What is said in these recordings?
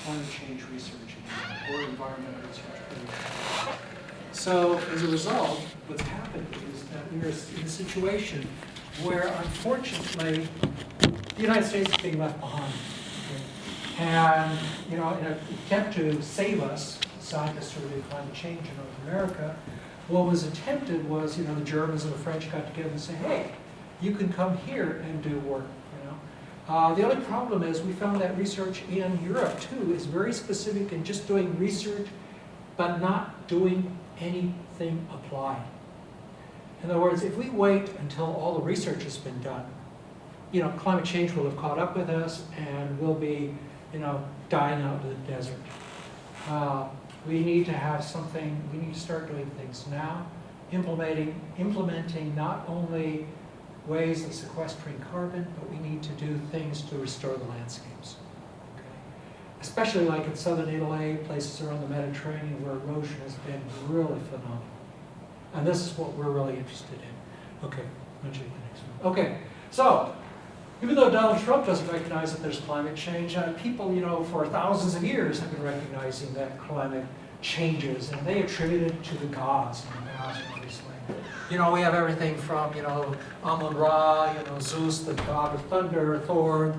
climate change research or environmental research. So as a result, what's happened is that we're in a situation where, unfortunately, the United States is being left behind. Okay? And, in an attempt to save us, scientists surveying climate change in North America, what was attempted was, the Germans and the French got together and said, hey, you can come here and do work. The only problem is we found that research in Europe, too, is very specific in just doing research, but not doing anything applied. In other words, if we wait until all the research has been done, climate change will have caught up with us and we'll be, dying out in the desert. We need to have something, we need to start doing things now, implementing not only ways of sequestering carbon, but we need to do things to restore the landscapes. Okay? Especially like in southern Italy, places around the Mediterranean where erosion has been really phenomenal. And this is what we're really interested in. Okay, I'll take the next one. Okay, so even though Donald Trump doesn't recognize that there's climate change, people, for thousands of years have been recognizing that climate changes, and they attribute it to the gods in the past, obviously. We have everything from, Amun-Ra, Zeus, the god of thunder, Thor,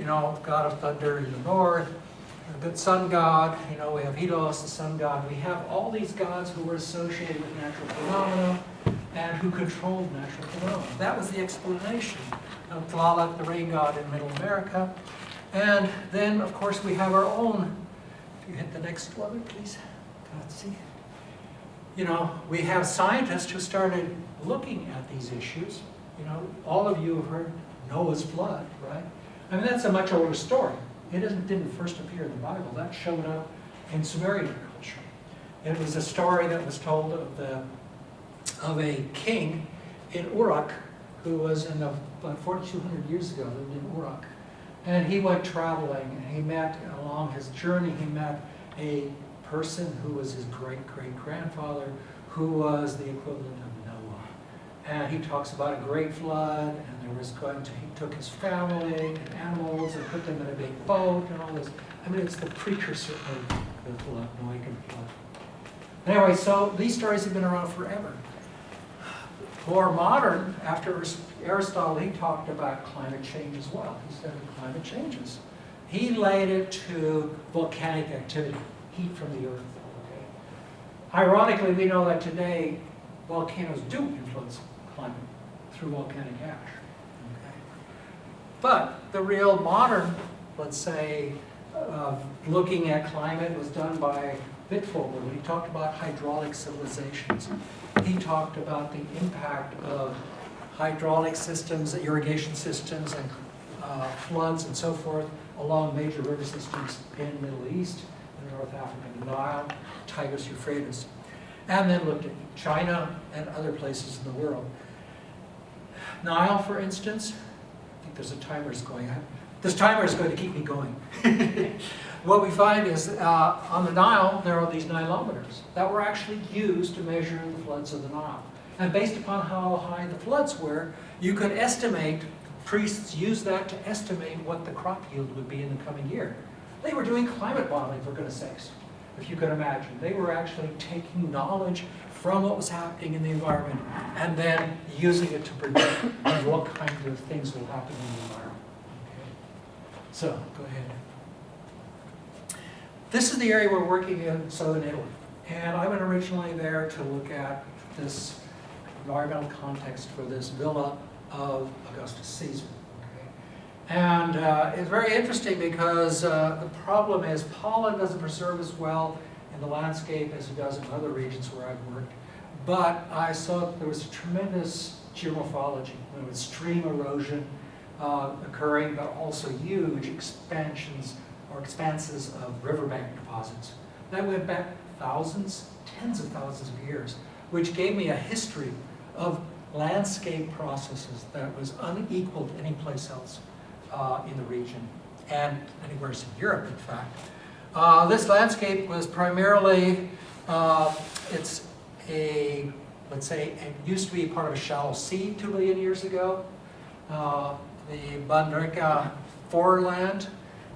god of thunder in the north, the sun god, we have Helios, the sun god. We have all these gods who were associated with natural phenomena and who controlled natural phenomena. That was the explanation of Tlaloc, the rain god in Middle America. And then, of course, we have our own. If you hit the next one, please. Let's see. We have scientists who started looking at these issues. All of you have heard Noah's flood, right? I mean, that's a much older story. It didn't first appear in the Bible. That showed up in Sumerian culture. It was a story that was told of a king in Uruk who was about 4,200 years ago, lived in Uruk. And he went traveling, and he met, along his journey, he met a person who was his great-great-grandfather, who was the equivalent of Noah. And he talks about a great flood, and he took his family and animals and put them in a big boat and all this. I mean, it's the precursor of the flood, Noahic flood. Anyway, so these stories have been around forever. More modern, after Aristotle, he talked about climate change as well. He said climate changes. He laid it to volcanic activity. Heat from the earth. Okay. Ironically, we know that today volcanoes do influence climate through volcanic ash. Okay. But the real modern, let's say, looking at climate was done by Wittfogel when he talked about hydraulic civilizations. He talked about the impact of hydraulic systems, irrigation systems, and floods and so forth along major river systems in the Middle East. North Africa, the Nile, Tigris, Euphrates, and then looked at China and other places in the world. Nile, for instance, I think there's a timer going on. This timer is going to keep me going. What we find is on the Nile, there are these Nilometers that were actually used to measure the floods of the Nile. And based upon how high the floods were, you could estimate, priests used that to estimate what the crop yield would be in the coming year. They were doing climate modeling, for goodness sakes, if you can imagine. They were actually taking knowledge from what was happening in the environment and then using it to predict what kind of things will happen in the environment. Okay. So, go ahead. This is the area we're working in southern Italy. And I went originally there to look at this environmental context for this villa of Augustus Caesar. And it's very interesting because the problem is pollen doesn't preserve as well in the landscape as it does in other regions where I've worked. But I saw that there was a tremendous geomorphology. There was stream erosion occurring, but also huge expansions or expanses of riverbank deposits. That went back thousands, tens of thousands of years, which gave me a history of landscape processes that was unequaled anyplace else in the region, and anywhere in Europe, in fact. This landscape was primarily, let's say, it used to be part of a shallow sea 2 million years ago. The Bandrika foreland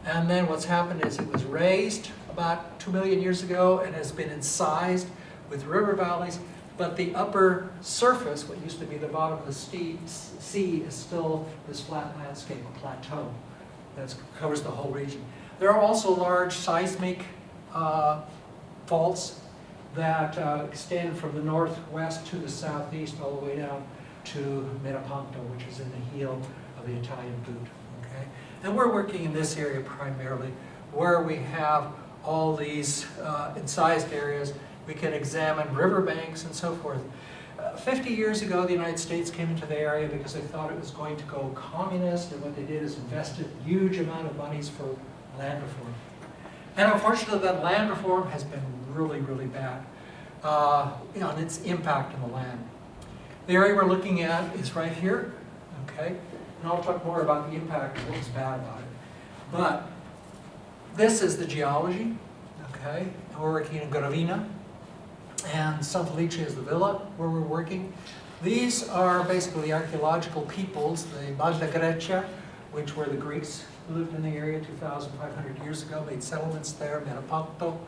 And then what's happened is it was raised about 2 million years ago and has been incised with river valleys, but the upper surface, what used to be the bottom of the sea, is still this flat landscape, a plateau that covers the whole region. There are also large seismic faults that extend from the northwest to the southeast all the way down to Metaponto, which is in the heel of the Italian boot. Okay? And we're working in this area primarily, where we have all these incised areas. We can examine riverbanks and so forth. 50 years ago, the United States came into the area because they thought it was going to go communist, and what they did is invested a huge amount of monies for land reform. And unfortunately, that land reform has been really, really bad on its impact on the land. The area we're looking at is right here, okay? And I'll talk more about the impact of what was bad about it. But this is the geology, okay? And we're working in Gravina, and San Felice is the villa where we're working. These are basically the archaeological peoples, the Magna Grecia, which were the Greeks who lived in the area 2,500 years ago, made settlements there, Metaponto.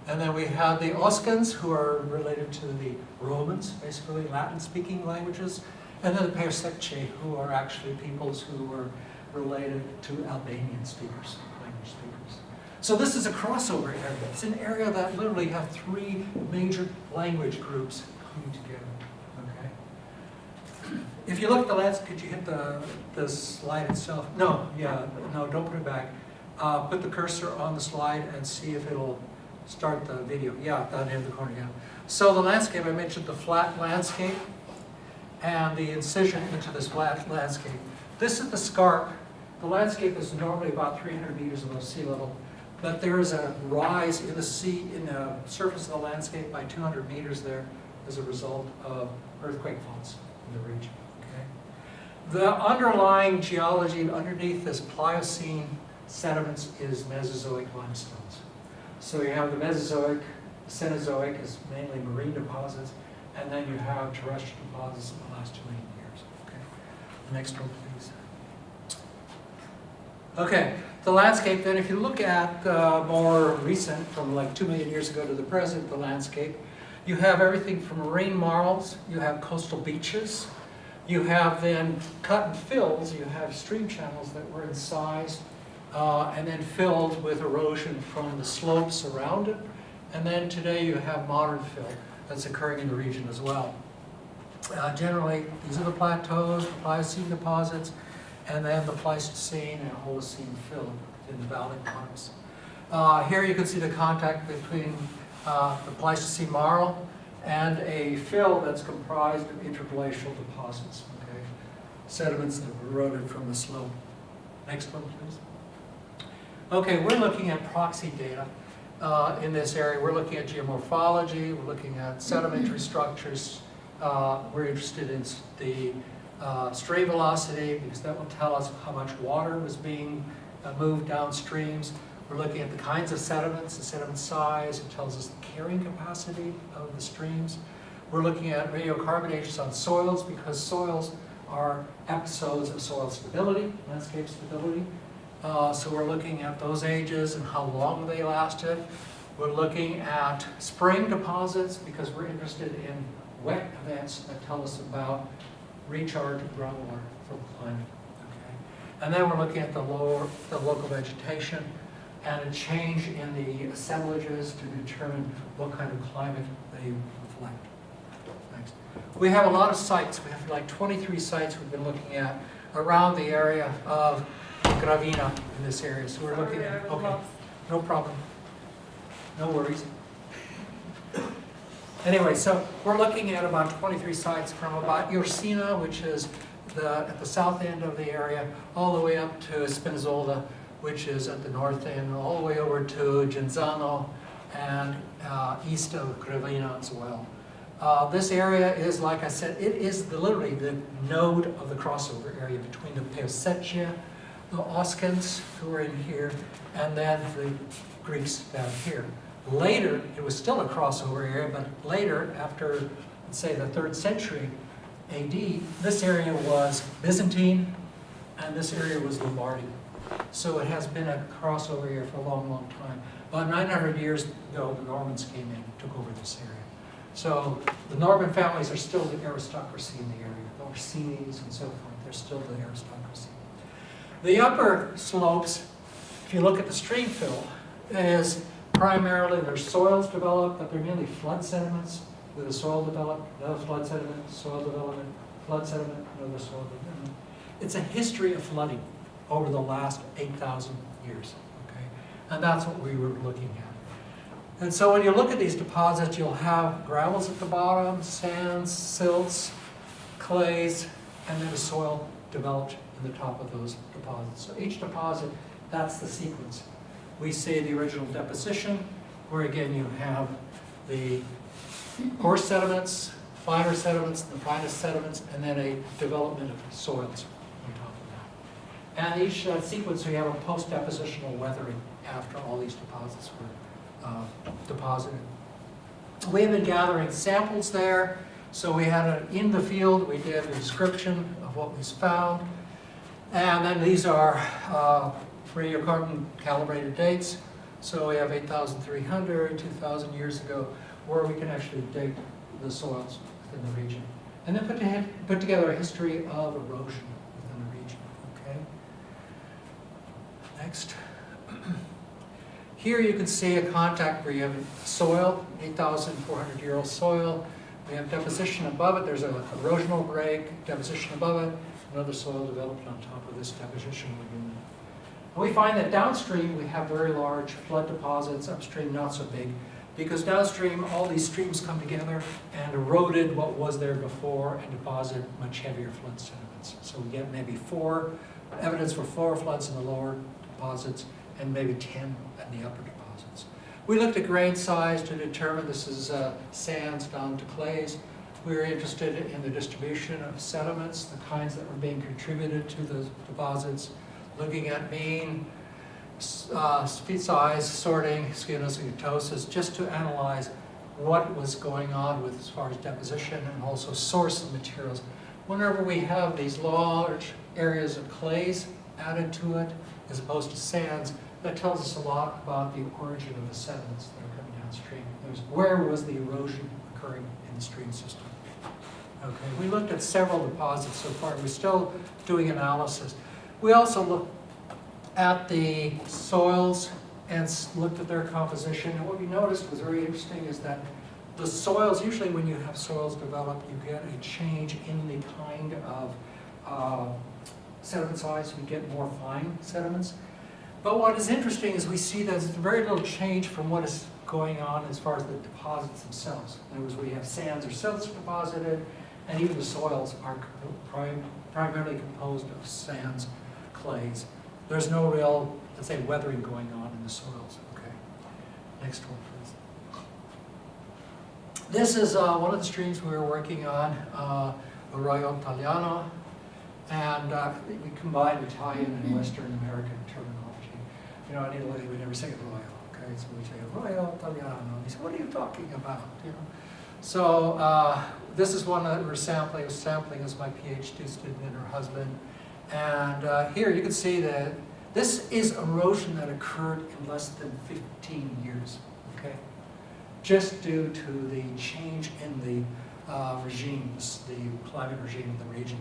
And then we have the Oscans, who are related to the Romans, basically Latin-speaking languages. And then the Peosece, who are actually peoples who were related to Albanian speakers, language speakers. So this is a crossover area. It's an area that literally have three major language groups coming together. Okay. If you look at the landscape, could you hit the slide itself? No, don't put it back. Put the cursor on the slide and see if it'll start the video. Yeah, down here in the corner, yeah. So the landscape, I mentioned the flat landscape and the incision into this flat landscape. This is the scarp. The landscape is normally about 300 meters above sea level, but there is a rise in the surface of the landscape by 200 meters there as a result of earthquake faults in the region. Okay? The underlying geology underneath this Pliocene sediments is Mesozoic limestones. So you have the Mesozoic, Cenozoic is mainly marine deposits, and then you have terrestrial deposits in the last 2 million years. Okay. The next one, please. Okay, the landscape then, if you look at more recent, from like 2 million years ago to the present, the landscape, you have everything from marine marls, you have coastal beaches, you have then cut and fills, you have stream channels that were incised and then filled with erosion from the slopes around it. And then today you have modern fill that's occurring in the region as well. Generally, these are the plateaus, the Pliocene deposits, and then the Pleistocene and Holocene fill in the valley bottoms. Here you can see the contact between the Pleistocene marl and a fill that's comprised of interglacial deposits, okay? Sediments that were eroded from the slope. Next one, please. Okay, we're looking at proxy data in this area. We're looking at geomorphology, we're looking at sedimentary structures. We're interested in the stream velocity, because that will tell us how much water was being moved downstreams. We're looking at the kinds of sediments, the sediment size. It tells us the carrying capacity of the streams. We're looking at radiocarbonaceous on soils, because soils are episodes of soil stability, landscape stability. So we're looking at those ages and how long they lasted. We're looking at spring deposits, because we're interested in wet events that tell us about recharge of groundwater from climate. Okay? And then we're looking at the local vegetation and a change in the assemblages to determine what kind of climate they reflect. Next. We have a lot of sites. We have like 23 sites we've been looking at around the area of Gravina in this area. So we're looking at, okay, no problem. No worries. Anyway, so we're looking at about 23 sites from about Irsina, which is at the south end of the area, all the way up to Spinazzola, which is at the north end, all the way over to Genzano and east of Gravina as well. This area is, like I said, it is literally the node of the crossover area between the Peosece, the Oscans, who are in here, and then the Greeks down here. Later, it was still a crossover area, but later, after, let's say, the 3rd century AD, this area was Byzantine, and this area was Lombardy. So it has been a crossover here for a long, long time. About 900 years ago, the Normans came in and took over this area. So the Norman families are still the aristocracy in the area. The Holocene and so forth, they're still the aristocracy. The upper slopes, if you look at the stream fill, is primarily there's soils developed, but they're mainly flood sediments with a soil developed, another flood sediment, soil development, flood sediment, another soil development. It's a history of flooding over the last 8,000 years, okay? And that's what we were looking at. And so when you look at these deposits, you'll have gravels at the bottom, sands, silts, clays, and then the soil developed in the top of those deposits. So each deposit, that's the sequence. We see the original deposition, where again you have the coarse sediments, finer sediments, the finest sediments, and then a development of soils on top of that. And each sequence we have a post-depositional weathering after all these deposits were deposited. We have been gathering samples there. So we had in the field, we did a description of what was found. And then these are radiocarbon calibrated dates. So we have 8,300, 2,000 years ago, where we can actually date the soils within the region. And then put together a history of erosion within the region, okay? Next. Here you can see a contact where you have soil, 8,400-year-old soil. We have deposition above it. There's an erosional break, deposition above it, another soil developed on top of this deposition lagoon. And we find that downstream we have very large flood deposits, upstream not so big, because downstream all these streams come together and eroded what was there before and deposit much heavier flood sediments. So we get maybe evidence for 4 floods in the lower deposits and maybe 10 in the upper deposits. We looked at grain size to determine this is sands down to clays. We were interested in the distribution of sediments, the kinds that were being contributed to the deposits, looking at mean speed size, sorting, skeinosis, just to analyze what was going on with as far as deposition and also source of materials. Whenever we have these large areas of clays added to it, as opposed to sands, that tells us a lot about the origin of the sediments that are coming downstream. Where was the erosion occurring in the stream system? Okay, we looked at several deposits so far. We're still doing analysis. We also looked at the soils and looked at their composition. And what we noticed was very interesting is that the soils, usually when you have soils develop, you get a change in the kind of sediment size. You get more fine sediments. But what is interesting is we see that there's very little change from what is going on as far as the deposits themselves. In other words, we have sands or silts deposited, and even the soils are primarily composed of sands, clays. There's no real, let's say, weathering going on in the soils. Okay. Next one, please. This is one of the streams we were working on, Arroyo Italiano, and we combined Italian and Western American terminology. You know, in Italy we never say Arroyo, okay? So we say Arroyo Italiano. He said, what are you talking about? You know? So this is one that we're sampling. I was sampling as my PhD student and her husband. And here you can see that this is erosion that occurred in less than 15 years, okay? Just due to the change in the regimes, the climate regime in the region.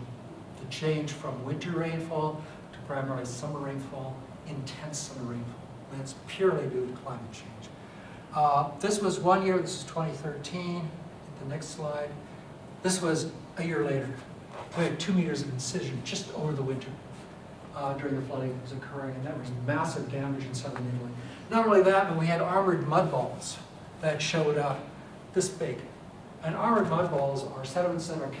The change from winter rainfall to primarily summer rainfall, intense summer rainfall. And it's purely due to climate change. This was 1 year, this is 2013. The next slide. This was a year later. We had 2 meters of incision just over the winter during the flooding that was occurring, and that was massive damage in southern Italy. Not only that, but we had armored mud balls that showed up this big. And armored mud balls are sediments that are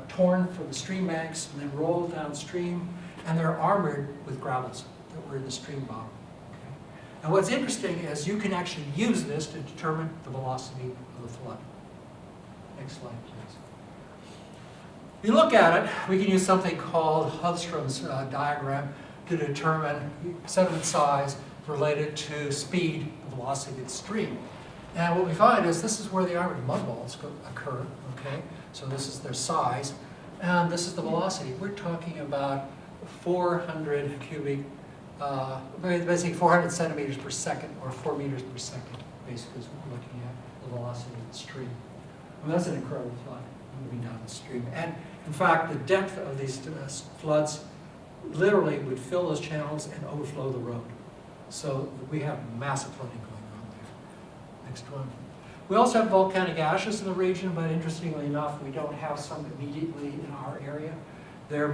torn from the stream banks and then rolled downstream, and they're armored with gravels that were in the stream bottom. Okay? And what's interesting is you can actually use this to determine the velocity of the flood. Next slide, please. If you look at it, we can use something called Hudstrom's diagram to determine sediment size related to speed, velocity of the stream. And what we find is this is where the armored mud balls occur, okay? So this is their size, and this is the velocity. We're talking about 400 cubic basically 400 centimeters per second, or 4 meters per second, basically is what we're looking at, the velocity of the stream. I mean, that's an incredible flood moving down the stream. And in fact, the depth of these floods literally would fill those channels and overflow the road. So we have massive flooding going on there. Next one. We also have volcanic ashes in the region, but interestingly enough, we don't have some immediately in our area. They're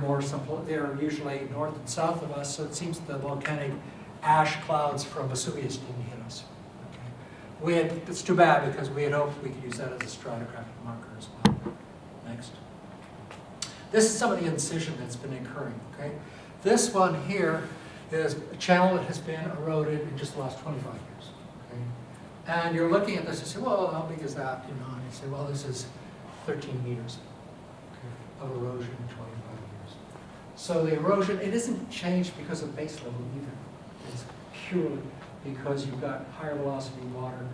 usually north and south of us, so it seems the volcanic ash clouds from Vesuvius didn't hit us. Okay. It's too bad, because we had hoped we could use that as a stratigraphic marker as well. Next. This is some of the incision that's been occurring. Okay. This one here is a channel that has been eroded in just the last 25 years. Okay. And you're looking at this and say, well, how big is that? You know, and you say, well, this is 13 meters of erosion in 25 years. So the erosion, it isn't changed because of base level either. It's purely because you've got higher velocity water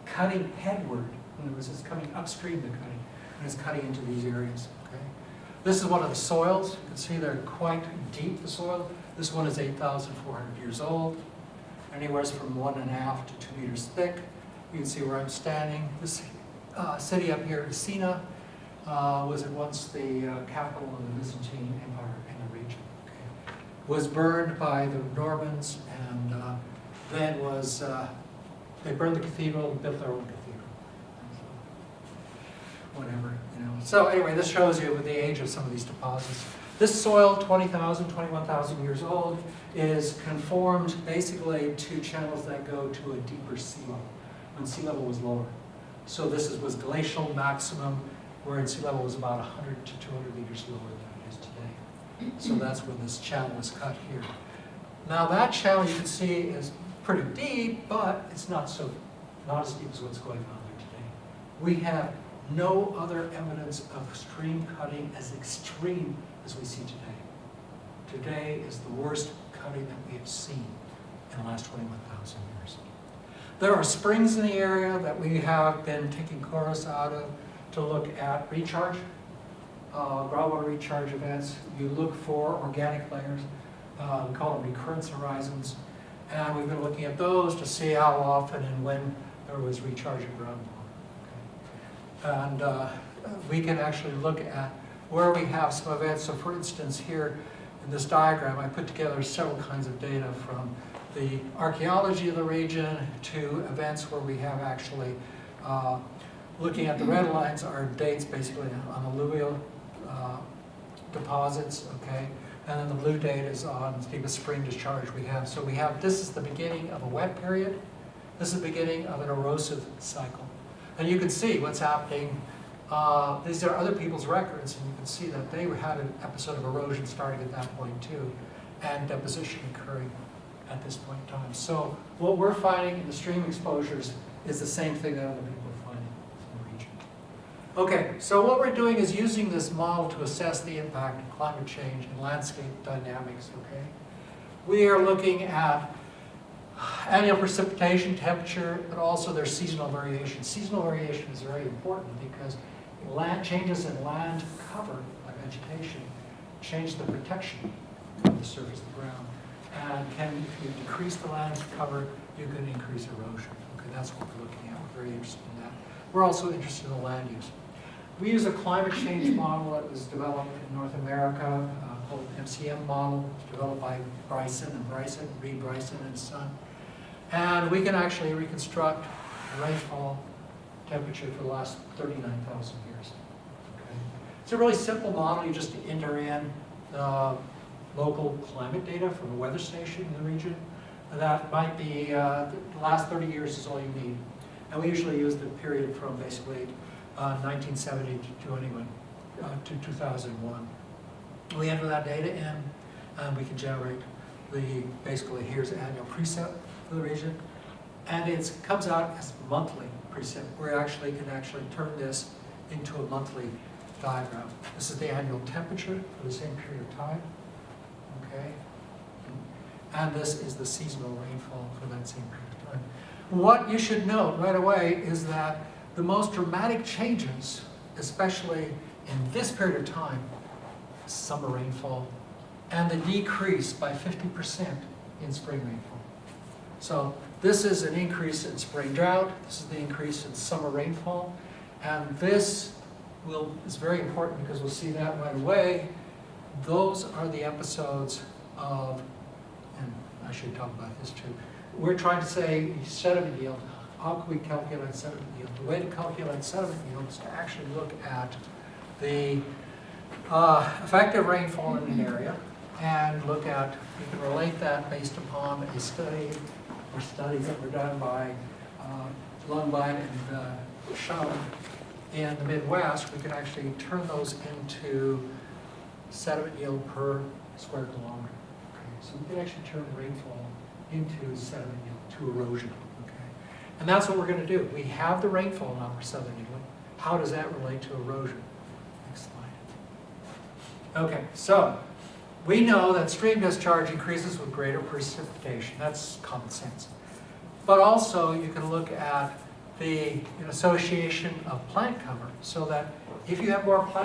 cutting headward. In other words, it's coming upstream the cutting, and it's cutting into these areas. Okay. This is one of the soils. You can see they're quite deep, the soil. This one is 8,400 years old, anywhere from 1.5 to 2 meters thick. You can see where I'm standing. This city up here, Messina, was at once the capital of the Byzantine Empire in the region. Okay. Was burned by the Normans, and then was, they burned the cathedral and built their own cathedral. Whatever, you know. So anyway, this shows you the age of some of these deposits. This soil, 20,000, 21,000 years old, is conformed basically to channels that go to a deeper sea level, when sea level was lower. So this was glacial maximum, where sea level was about 100 to 200 meters lower than it is today. So that's when this channel was cut here. Now that channel, you can see, is pretty deep, but it's not as deep as what's going on there today. We have no other evidence of stream cutting as extreme as we see today. Today is the worst cutting that we have seen in the last 21,000 years. There are springs in the area that we have been taking chorus out of to look at recharge, groundwater recharge events. You look for organic layers, we call them recurrence horizons, and we've been looking at those to see how often and when there was recharge of groundwater. Okay. And we can actually look at where we have some events. So for instance, here in this diagram, I put together several kinds of data from the archaeology of the region to events where we have actually, looking at the red lines are dates basically on alluvial deposits, okay? And then the blue date is on the deepest spring discharge we have. So we have, this is the beginning of a wet period. This is the beginning of an erosive cycle. And you can see what's happening. These are other people's records, and you can see that they had an episode of erosion starting at that point too, and deposition occurring at this point in time. So what we're finding in the stream exposures is the same thing that other people are finding in the region. Okay, so what we're doing is using this model to assess the impact of climate change and landscape dynamics, okay? We are looking at annual precipitation, temperature, but also their seasonal variation. Seasonal variation is very important because changes in land cover, like vegetation, change the protection of the surface of the ground. And if you decrease the land cover, you can increase erosion. Okay, that's what we're looking at. We're very interested in that. We're also interested in the land use. We use a climate change model that was developed in North America, called MCM model. It was developed by Reed Bryson and Son. And we can actually reconstruct rainfall temperature for the last 39,000 years. Okay. It's a really simple model. You just enter in local climate data from a weather station in the region. That might be, the last 30 years is all you need. And we usually use the period from basically 1970 to 2001. We enter that data in, and we can generate basically here's the annual precip for the region. And it comes out as monthly precip. We can actually turn this into a monthly diagram. This is the annual temperature for the same period of time. Okay. And this is the seasonal rainfall for that same period of time. What you should note right away is that the most dramatic changes, especially in this period of time, summer rainfall, and the decrease by 50% in spring rainfall. So this is an increase in spring drought, this is the increase in summer rainfall, and this is very important because we'll see that right away. Those are the episodes of, and I should talk about this too, we're trying to say sediment yield. How can we calculate sediment yield? The way to calculate sediment yield is to actually look at the effective rainfall in an area and look at, you can relate that based upon a study or studies that were done by Lundbein and Schaum in the Midwest. We can actually turn those into sediment yield per square kilometer. Okay? So we can actually turn rainfall into sediment yield, to erosion. Okay? And that's what we're going to do. We have the rainfall number, sediment yield. How does that relate to erosion? Next slide. Okay, so we know that stream discharge increases with greater precipitation. That's common sense. But also you can look at the association of plant cover, so that if you have more plant